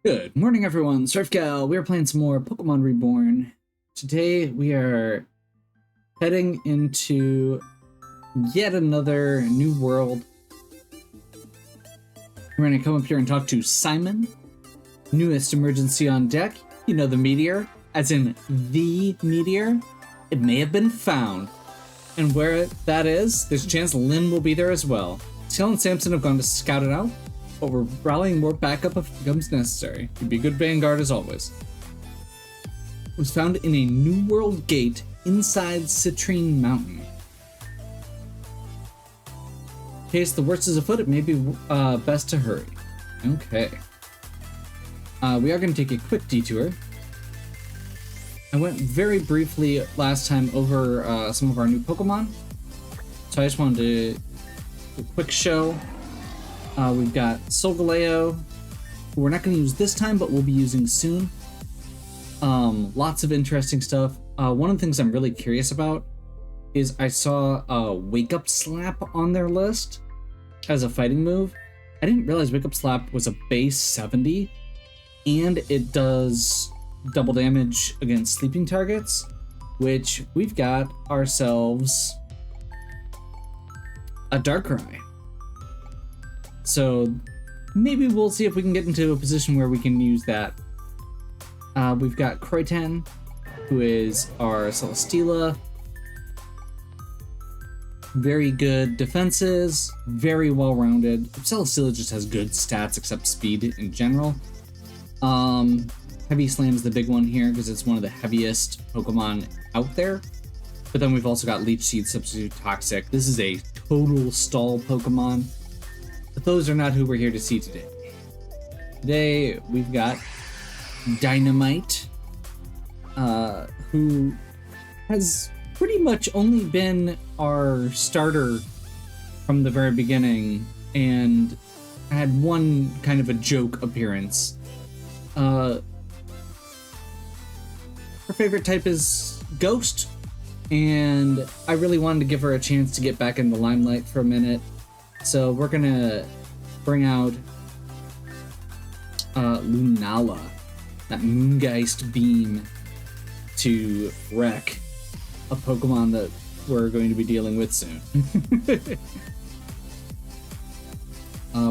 Good morning, everyone. SurfGal. We are playing some more Pokémon Reborn. Today we are heading into yet another new world. We're going to come up here and talk to Simon. Newest emergency on deck. You know, the meteor, as in the meteor. It may have been found. And where that is, there's a chance Lynn will be there as well. Seal and Samson have gone to scout it out, but we're rallying more backup if it becomes necessary. You'd be a good vanguard as always. It was found in a New World gate inside Citrine Mountain. In case the worst is afoot, it may be best to hurry. Okay. We are going to take a quick detour. I went very briefly last time over some of our new Pokemon, so I just wanted to do a quick show. We've got Solgaleo, who we're not going to use this time, but we'll be using soon. Lots of interesting stuff. One of the things I'm really curious about is I saw a Wake Up Slap on their list as a fighting move. I didn't realize Wake Up Slap was a base 70, and it does double damage against sleeping targets, which we've got ourselves a Darkrai. So maybe we'll see if we can get into a position where we can use that. We've got Croytan, who is our Celesteela. Very good defenses, very well-rounded. Celesteela just has good stats except speed in general. Heavy Slam's the big one here because it's one of the heaviest Pokemon out there. But then we've also got Leech Seed, Substitute Toxic. This is a total stall Pokemon. But those are not who we're here to see today. Today, we've got Dynamite, who has pretty much only been our starter from the very beginning and had one kind of a joke appearance. Her favorite type is Ghost, and I really wanted to give her a chance to get back in the limelight for a minute. So we're gonna bring out Lunala, that Moongeist beam, to wreck a Pokemon that we're going to be dealing with soon.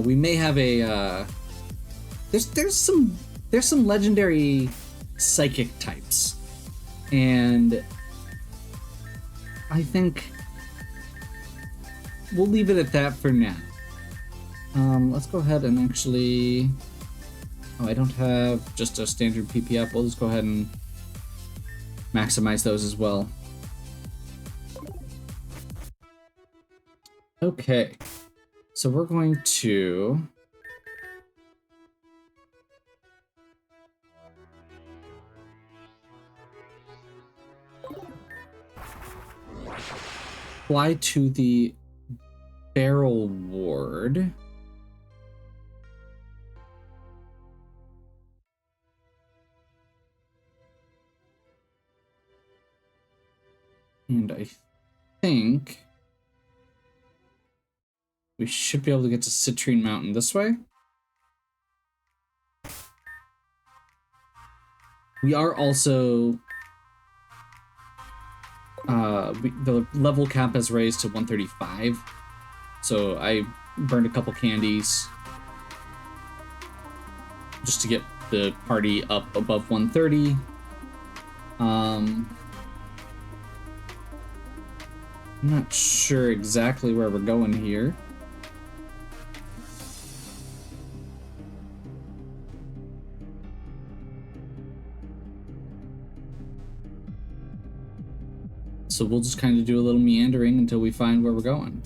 We may have a there's some legendary psychic types, and I think we'll leave it at that for now. Let's go ahead and actually... Oh, I don't have just a standard PP up. We'll just go ahead and maximize those as well. Okay, so we're going to... fly to the Barrel Ward. And I think we should be able to get to Citrine Mountain this way. We are also... the level cap has raised to 135, so I burned a couple candies just to get the party up above 130. I'm not sure exactly where we're going here. So we'll just kind of do a little meandering until we find where we're going.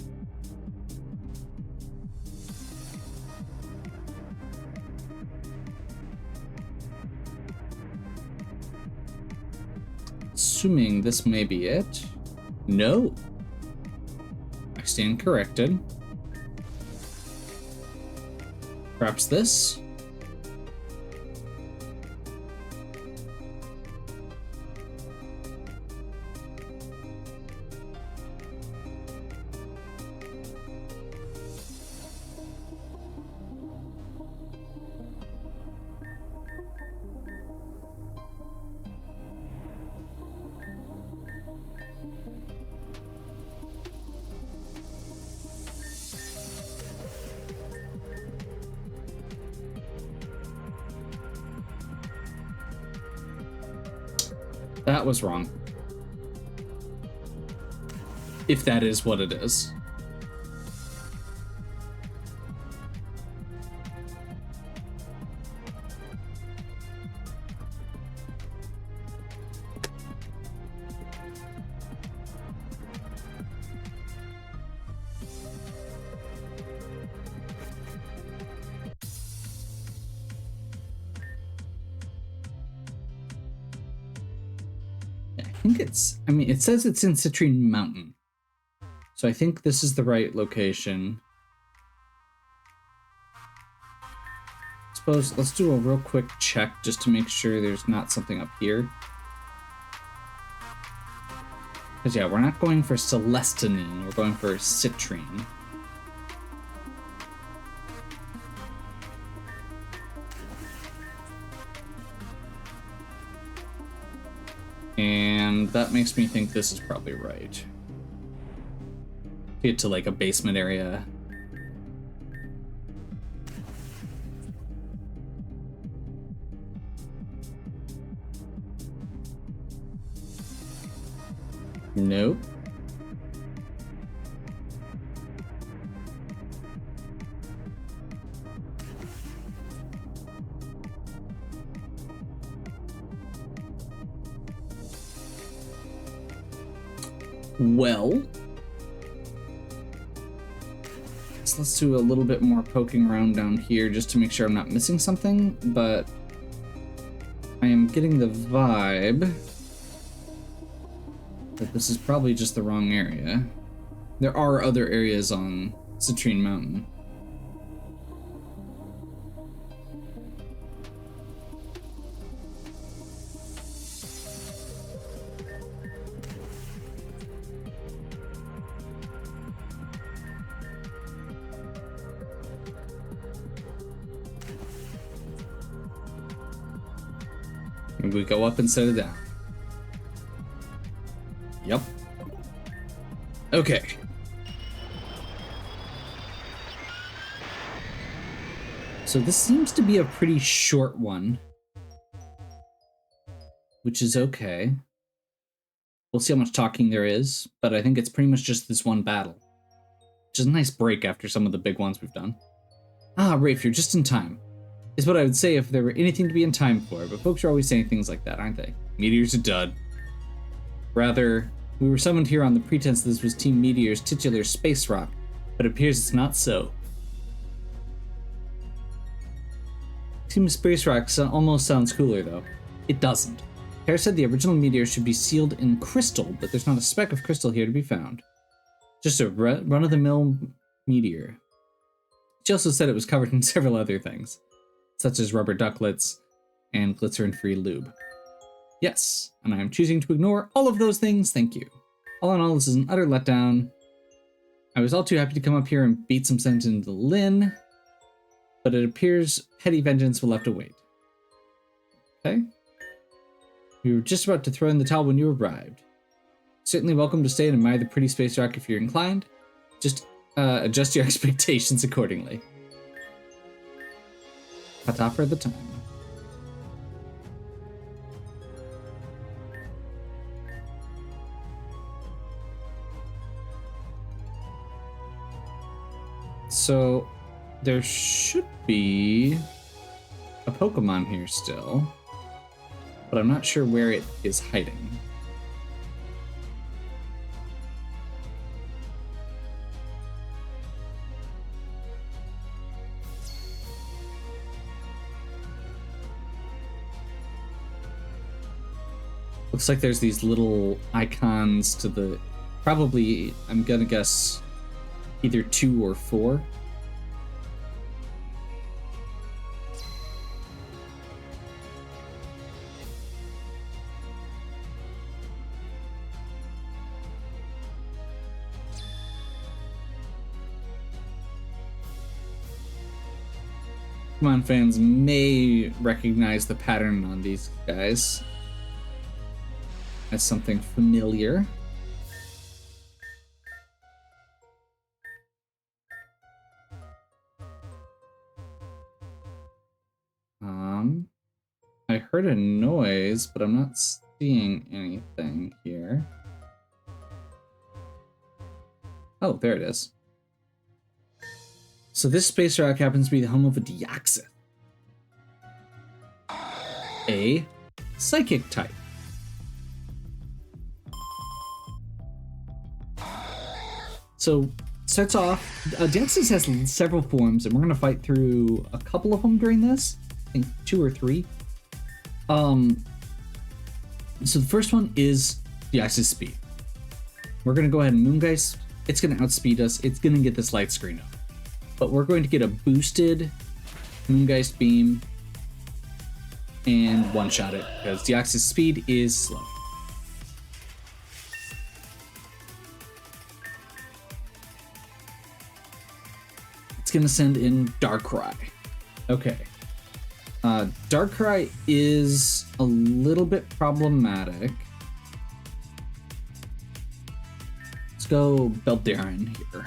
Assuming this may be it. No. I stand corrected. Perhaps this? That was wrong. If that is what it is. I think it's, I mean, it says it's in Citrine Mountain. So I think this is the right location. I suppose let's do a real quick check just to make sure there's not something up here. Because yeah, we're not going for Celestinine, we're going for Citrine. And that makes me think this is probably right. Get to like a basement area. Nope. Well, so let's do a little bit more poking around down here just to make sure I'm not missing something, but I am getting the vibe that this is probably just the wrong area. There are other areas on Citrine Mountain. And we go up instead of down. Yep. Okay. So this seems to be a pretty short one, which is okay. We'll see how much talking there is, but I think it's pretty much just this one battle, which is a nice break after some of the big ones we've done. Ah, Rafe, you're just in time, is what I would say if there were anything to be in time for, but folks are always saying things like that, aren't they? Meteor's a dud. Rather, we were summoned here on the pretense this was Team Meteor's titular space rock, but it appears it's not so. Team Space Rock almost sounds cooler, though. It doesn't. Hare said the original meteor should be sealed in crystal, but there's not a speck of crystal here to be found. Just a run-of-the-mill meteor. She also said it was covered in several other things, such as rubber ductlets and glycerin-free lube. Yes, and I am choosing to ignore all of those things, thank you. All in all, this is an utter letdown. I was all too happy to come up here and beat some sense into Lynn, but it appears petty vengeance will have to wait. Okay. We were just about to throw in the towel when you arrived. Certainly welcome to stay and admire the pretty space rock if you're inclined. Just adjust your expectations accordingly. Ta-ta for the time. So there should be a Pokemon here still, but I'm not sure where it is hiding. Looks like there's these little icons to the, probably, I'm gonna guess, either 2 or 4. Pokemon fans may recognize the pattern on these guys as something familiar. I heard a noise, but I'm not seeing anything here. Oh, there it is. So this space rock happens to be the home of a Deoxys, a psychic type. So starts off, Deoxys has several forms, and we're gonna fight through a couple of them during this. I think 2 or 3. So the first one is Deoxys speed. We're gonna go ahead and Moongeist. It's gonna outspeed us. It's gonna get this light screen up. But we're going to get a boosted Moongeist beam and one-shot it because Deoxys speed is slow. It's gonna send in Darkrai. Okay. Darkrai is a little bit problematic. Let's go Beldarin here.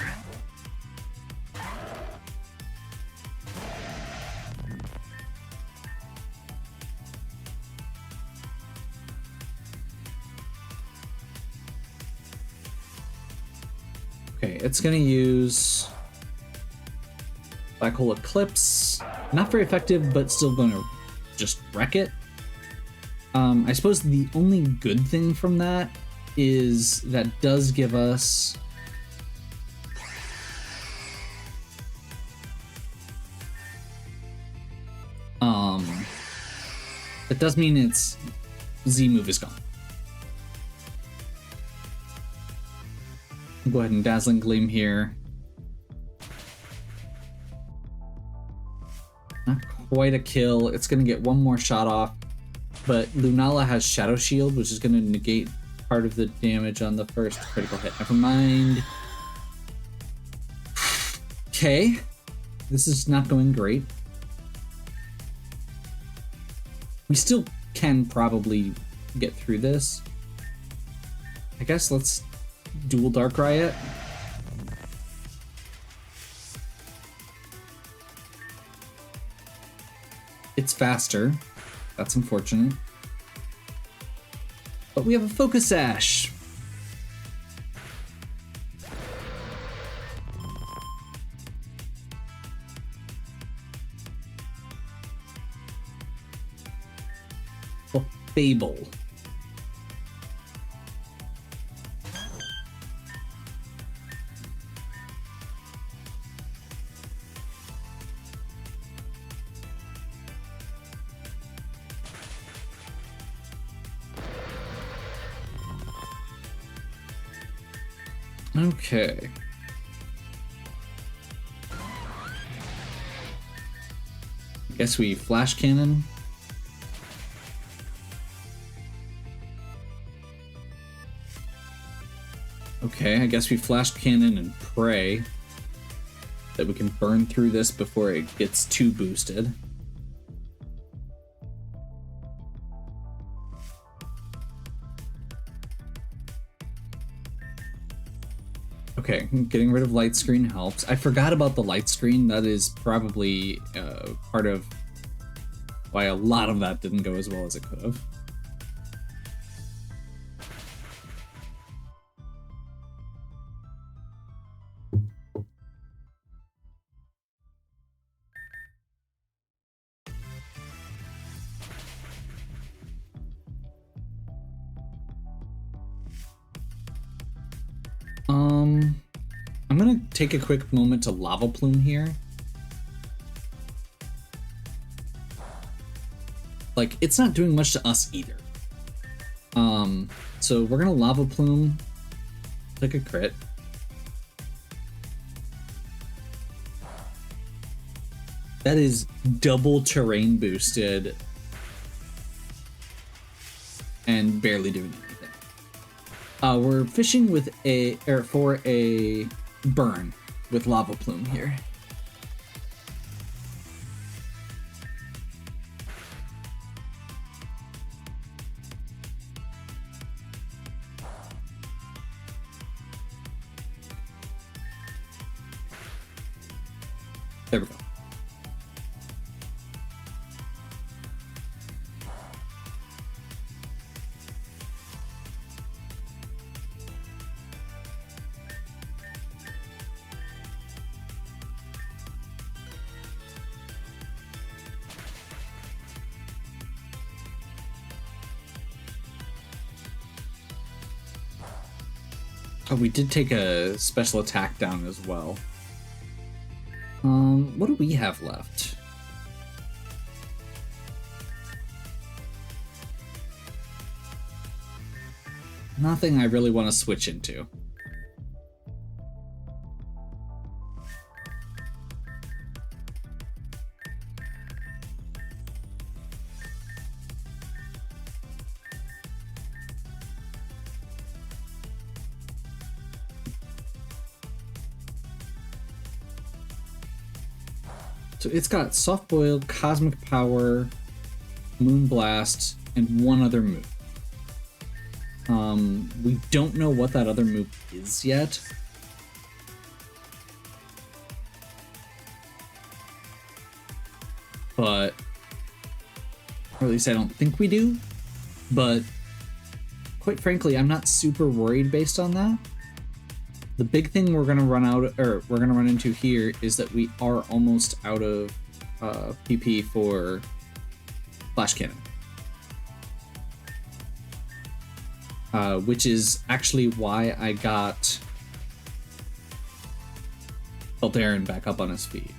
Okay, it's gonna use Black Hole Eclipse. Not very effective, but still gonna just wreck it. I suppose the only good thing from that is that does give us it does mean its Z move is gone. I'll go ahead and Dazzling Gleam here. Not quite a kill. It's going to get one more shot off, but Lunala has Shadow Shield, which is going to negate part of the damage on the first critical hit. Never mind. Okay. This is not going great. We still can probably get through this. I guess let's dual Darkrai it. It's faster. That's unfortunate. But we have a Focus Sash. A Fable. Okay. I guess we Flash Cannon. Okay, I guess we Flash Cannon and pray that we can burn through this before it gets too boosted. Okay, getting rid of light screen helps. I forgot about the light screen. That is probably part of why a lot of that didn't go as well as it could have. I'm gonna take a quick moment to Lava Plume here. Like, it's not doing much to us either. So we're gonna Lava Plume, take a crit. That is double terrain boosted and barely doing anything. We're fishing with for a burn with Lava Plume here. There we go. Oh, we did take a special attack down as well. What do we have left? Nothing I really want to switch into. So it's got Soft Boil, Cosmic Power, Moonblast, and one other move. We don't know what that other move is yet. But, or at least I don't think we do. But, quite frankly, I'm not super worried based on that. The big thing we're gonna run into here is that we are almost out of PP for Flash Cannon. Which is actually why I got Aaron back up on his feet.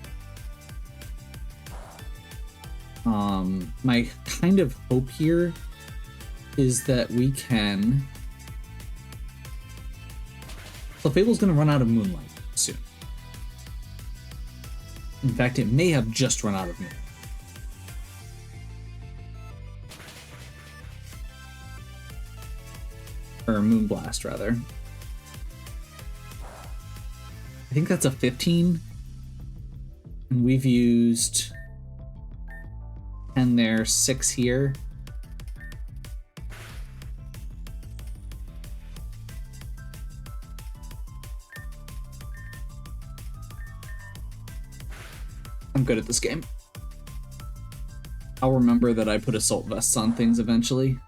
My kind of hope here is that we can... Clefable's going to run out of Moonlight soon. In fact, it may have just run out of Moonlight. Or Moonblast, rather. I think that's a 15. And we've used 10 there, 6 here. I'm good at this game. I'll remember that I put assault vests on things eventually.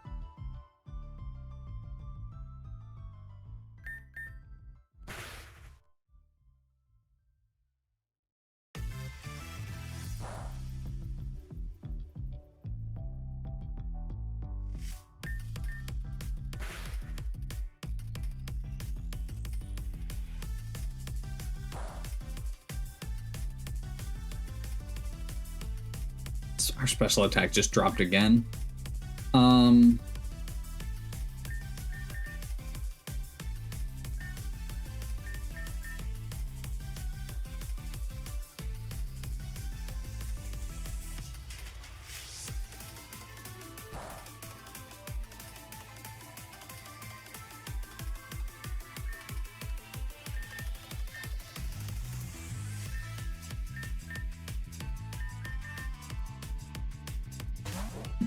Our special attack just dropped again.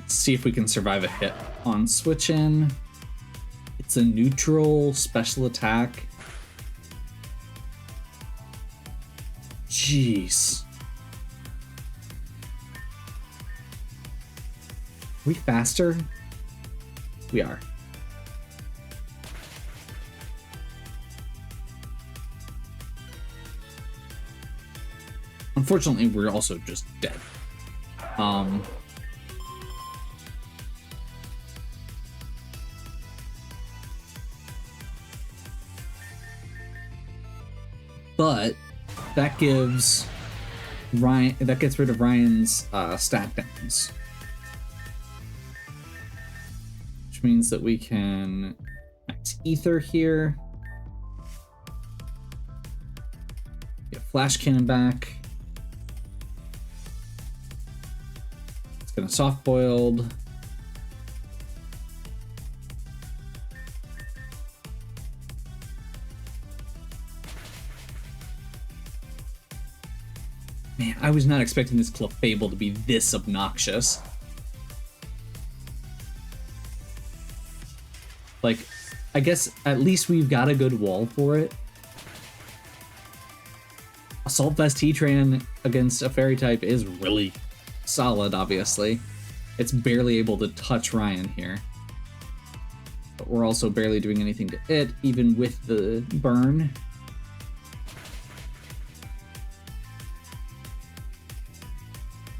See if we can survive a hit on switch in. It's a neutral special attack. Jeez. Are we faster? We are. Unfortunately, we're also just dead. But that gives Ryan, that gets rid of Ryan's stat downs, which means that we can max ether here, get Flash Cannon back. It's gonna soft boiled. Man, I was not expecting this Clefable to be this obnoxious. Like, I guess at least we've got a good wall for it. Assault Vest Heatran against a Fairy type is really solid, obviously. It's barely able to touch Ryan here. But we're also barely doing anything to it, even with the burn.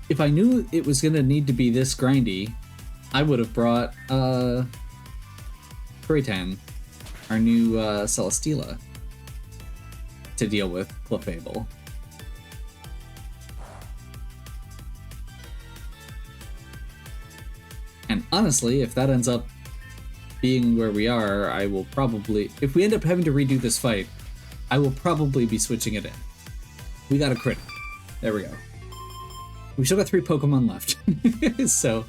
If I knew it was going to need to be this grindy, I would have brought Kuritan our new Celesteela to deal with Clefable. And honestly, if that ends up being where we are, I will probably, if we end up having to redo this fight, I will probably be switching it in. We got a crit. There we go. We still got 3 Pokemon left. So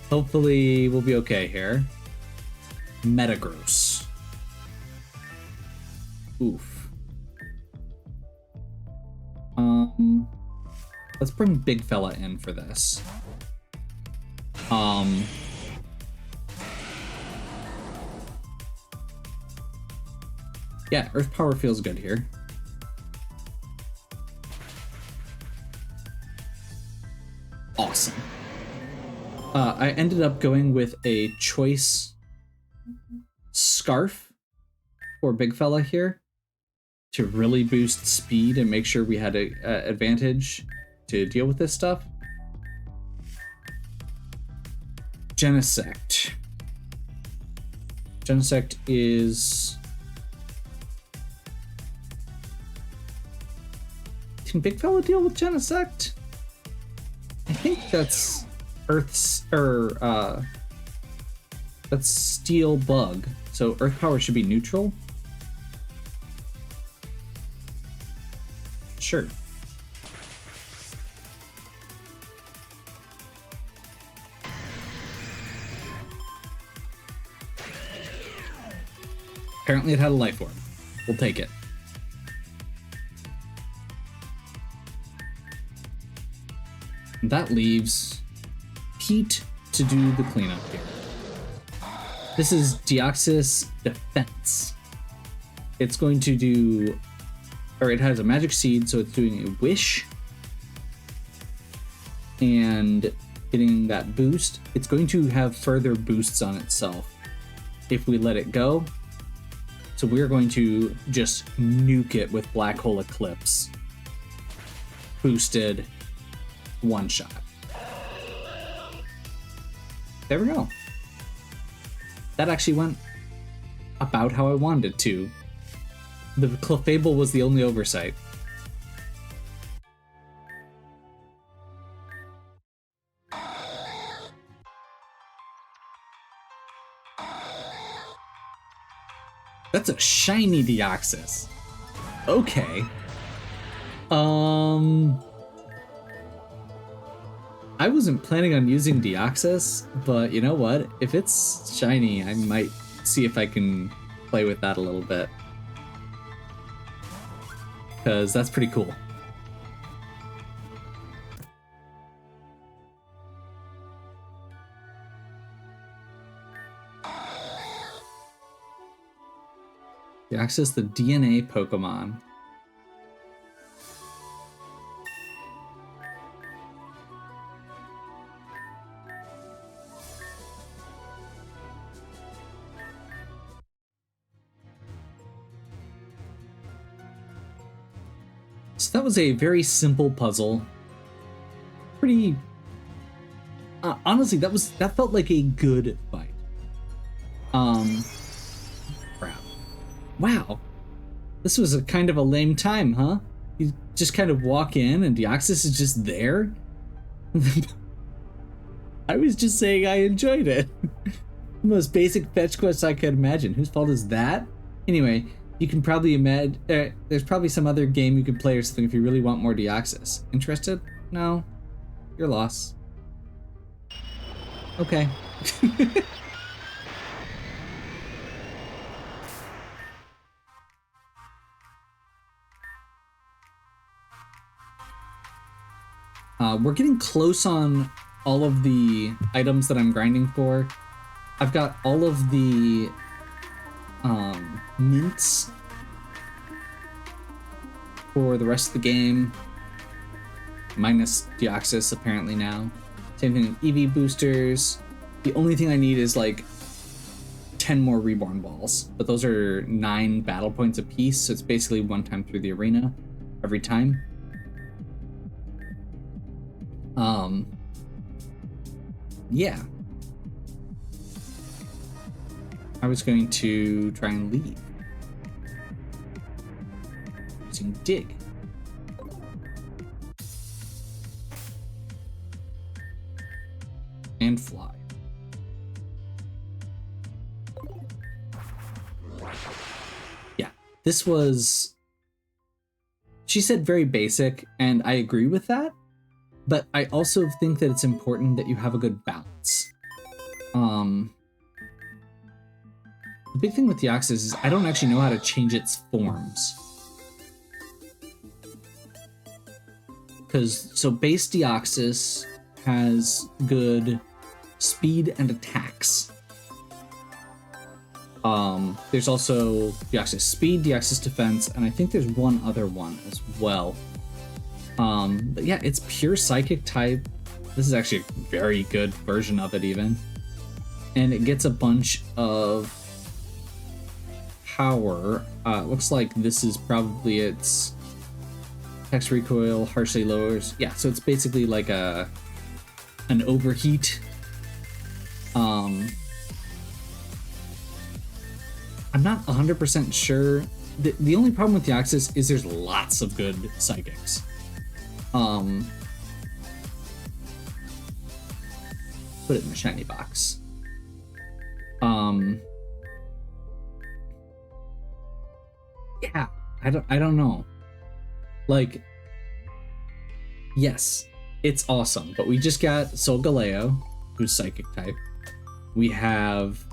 hopefully we'll be okay here. Metagross. Oof. Let's bring Big Fella in for this. Yeah, Earth Power feels good here. Awesome. I ended up going with a choice scarf for Big Fella here to really boost speed and make sure we had an advantage to deal with this stuff. Genesect. Genesect is... Can Big Fella deal with Genesect? I think that's Earth's, that's Steel Bug. So Earth Power should be neutral. Sure. Apparently it had a life orb. We'll take it. And that leaves Pete to do the cleanup here. This is Deoxys Defense. It's going to do, or it has a magic seed, so it's doing a wish. And getting that boost. It's going to have further boosts on itself if we let it go. So we're going to just nuke it with Black Hole Eclipse. Boosted. One shot. There we go. That actually went about how I wanted it to. The Clefable was the only oversight. That's a shiny Deoxys. Okay. I wasn't planning on using Deoxys, but you know what? If it's shiny, I might see if I can play with that a little bit. Because that's pretty cool. Deoxys, the DNA Pokemon. So that was a very simple puzzle. Pretty... honestly, that felt like a good fight. Crap. Wow. This was a kind of a lame time, huh? You just kind of walk in and Deoxys is just there? I was just saying I enjoyed it. The most basic fetch quest I could imagine. Whose fault is that? Anyway, you can probably imagine... there's probably some other game you could play or something if you really want more Deoxys. Interested? No? Your loss. Okay. We're getting close on all of the items that I'm grinding for. I've got all of the mints for the rest of the game, minus Deoxys apparently now. Same thing with EV boosters. The only thing I need is like 10 more Reborn balls, but those are 9 battle points apiece, so it's basically one time through the arena every time. Yeah. I was going to try and leave. Using dig. And fly. Yeah, this was... She said very basic, and I agree with that, but I also think that it's important that you have a good balance. The big thing with Deoxys is I don't actually know how to change its forms. So base Deoxys has good speed and attacks. There's also Deoxys speed, Deoxys defense, and I think there's one other one as well. But yeah, it's pure psychic type. This is actually a very good version of it even. And it gets a bunch of power. Looks like this is probably its text recoil, harshly lowers. Yeah, so it's basically like an overheat. I'm not 100% sure. The only problem with Deoxys is there's lots of good psychics. Put it in the shiny box. Yeah, I don't know. Like, yes, it's awesome, but we just got Solgaleo, who's psychic type. We have,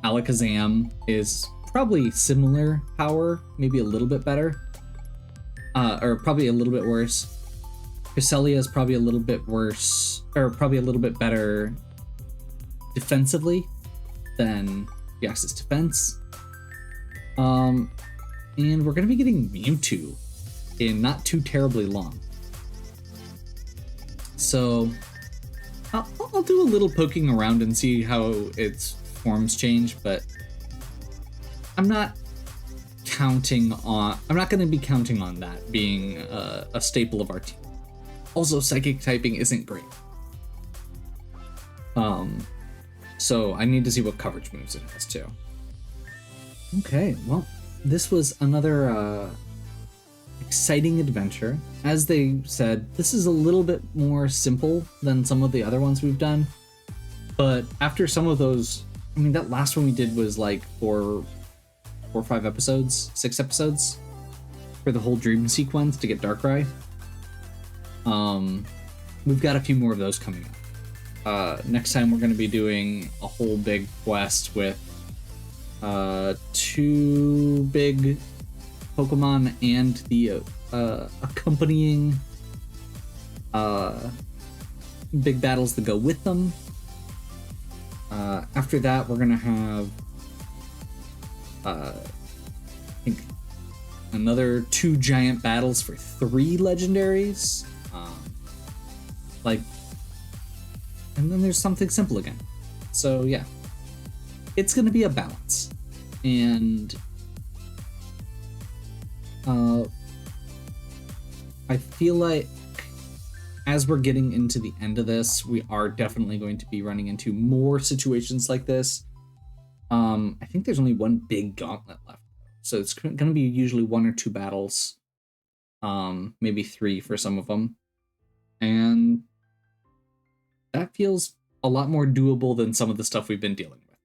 Alakazam is probably similar power, maybe a little bit better, or probably a little bit worse. Cresselia is probably a little bit worse, or probably a little bit better defensively than Deoxys defense. And we're going to be getting Mewtwo in not too terribly long. So I'll do a little poking around and see how its forms change, but I'm not going to be counting on that being a staple of our team. Also, psychic typing isn't great. So I need to see what coverage moves it has too. Okay, well, this was another exciting adventure. As they said, this is a little bit more simple than some of the other ones we've done. But after some of those, I mean, that last one we did was like 4 or 5 episodes, 6 episodes for the whole dream sequence to get Darkrai. We've got a few more of those coming up. Next time we're going to be doing a whole big quest with 2 big Pokemon and the accompanying big battles that go with them. After that, we're gonna have I think another 2 giant battles for 3 legendaries. And then there's something simple again. So yeah, it's gonna be a balance. And I feel like as we're getting into the end of this, we are definitely going to be running into more situations like this. I think there's only 1 big gauntlet left, so it's going to be usually 1 or 2 battles, maybe 3 for some of them, and that feels a lot more doable than some of the stuff we've been dealing with.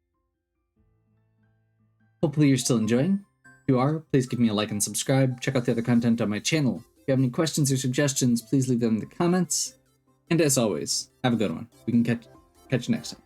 Hopefully you're still enjoying. If you are, please give me a like and subscribe. Check out the other content on my channel. If you have any questions or suggestions, please leave them in the comments. And as always, have a good one. We can catch you next time.